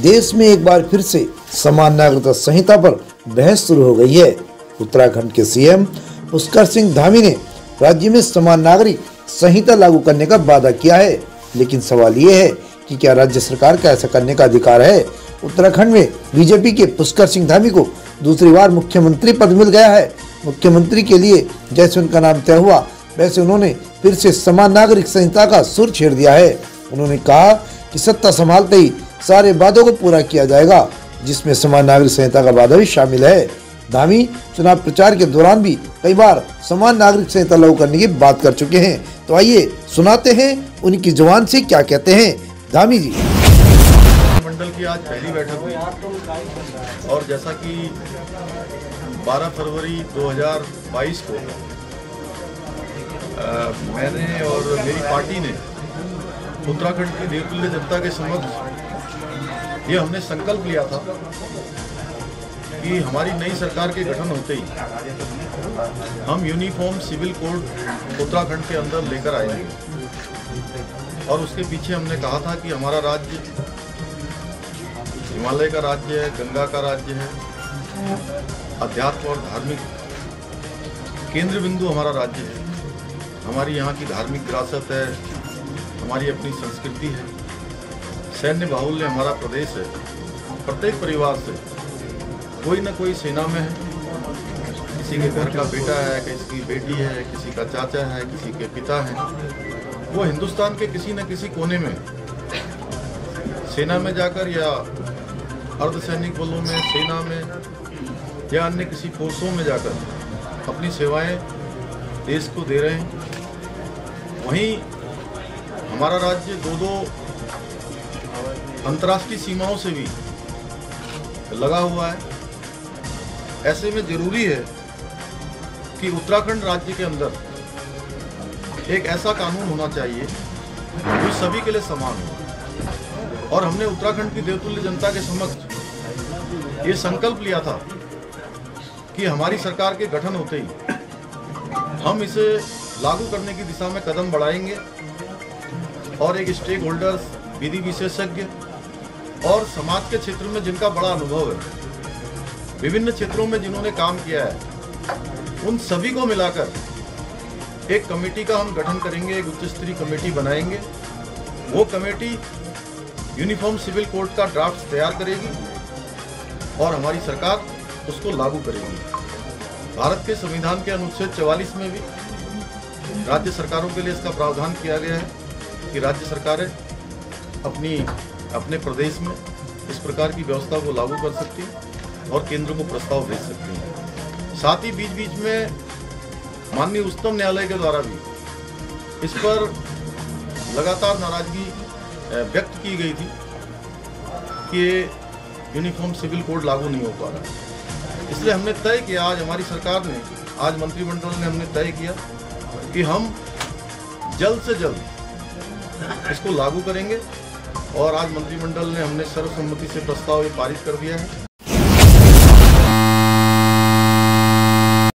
देश में एक बार फिर से समान नागरिकता संहिता पर बहस शुरू हो गई है। उत्तराखंड के सीएम पुष्कर सिंह धामी ने राज्य में समान नागरिक संहिता लागू करने का वादा किया है, लेकिन सवाल ये है कि क्या राज्य सरकार का ऐसा करने का अधिकार है। उत्तराखंड में बीजेपी के पुष्कर सिंह धामी को दूसरी बार मुख्यमंत्री पद मिल गया है। मुख्यमंत्री के लिए जैसे उनका नाम तय हुआ, वैसे उन्होंने फिर से समान नागरिक संहिता का सुर छेड़ दिया है। उन्होंने कहा कि सत्ता संभालते ही सारे वादों को पूरा किया जाएगा, जिसमें समान नागरिक संहिता का वादा भी शामिल है। धामी चुनाव प्रचार के दौरान भी कई बार समान नागरिक संहिता लागू करने की बात कर चुके हैं। तो आइए सुनाते हैं उनकी जुबान से क्या कहते हैं धामी जी। मंडल की आज पहली बैठक हुई और जैसा कि 12 फरवरी 2022 को मैंने और मेरी पार्टी ने उत्तराखंड की देवतुल्य जनता के समक्ष ये हमने संकल्प लिया था कि हमारी नई सरकार के गठन होते ही हम यूनिफॉर्म सिविल कोड उत्तराखंड के अंदर लेकर आएंगे। और उसके पीछे हमने कहा था कि हमारा राज्य हिमालय का राज्य है, गंगा का राज्य है, अध्यात्म और धार्मिक केंद्र बिंदु हमारा राज्य है। हमारी यहाँ की धार्मिक विरासत है, हमारी अपनी संस्कृति है, सैन्य बाहुल्य हमारा प्रदेश है। प्रत्येक परिवार से कोई न कोई सेना में है, किसी के घर का बेटा है, किसी की बेटी है, किसी का चाचा है, किसी के पिता है। वो हिंदुस्तान के किसी न किसी कोने में सेना में जाकर या अर्धसैनिक बलों में, सेना में या अन्य किसी फोर्सों में जाकर अपनी सेवाएं देश को दे रहे हैं। वहीं हमारा राज्य दो अंतर्राष्ट्रीय सीमाओं से भी लगा हुआ है। ऐसे में जरूरी है कि उत्तराखंड राज्य के अंदर एक ऐसा कानून होना चाहिए जो सभी के लिए समान हो। और हमने उत्तराखंड की देवतुल्य जनता के समक्ष ये संकल्प लिया था कि हमारी सरकार के गठन होते ही हम इसे लागू करने की दिशा में कदम बढ़ाएंगे और एक स्टेक होल्डर्स, विधि विशेषज्ञ और समाज के क्षेत्र में जिनका बड़ा अनुभव है, विभिन्न क्षेत्रों में जिन्होंने काम किया है, उन सभी को मिलाकर एक कमेटी का हम गठन करेंगे, एक उच्च स्तरीय कमेटी बनाएंगे। वो कमेटी यूनिफॉर्म सिविल कोड का ड्राफ्ट तैयार करेगी और हमारी सरकार उसको लागू करेगी। भारत के संविधान के अनुच्छेद 44 में भी राज्य सरकारों के लिए इसका प्रावधान किया गया है कि राज्य सरकारें अपने प्रदेश में इस प्रकार की व्यवस्था को लागू कर सकती हैं और केंद्र को प्रस्ताव भेज सकती हैं। साथ ही बीच बीच में माननीय उच्चतम न्यायालय के द्वारा भी इस पर लगातार नाराजगी व्यक्त की गई थी कि यूनिफॉर्म सिविल कोड लागू नहीं हो पा रहा। इसलिए हमने तय किया, आज हमारी सरकार ने, आज मंत्रिमंडल ने हमने तय किया कि हम जल्द से जल्द इसको लागू करेंगे। और आज मंत्रिमंडल ने हमने सर्वसम्मति से प्रस्ताव ये पारित कर दिया है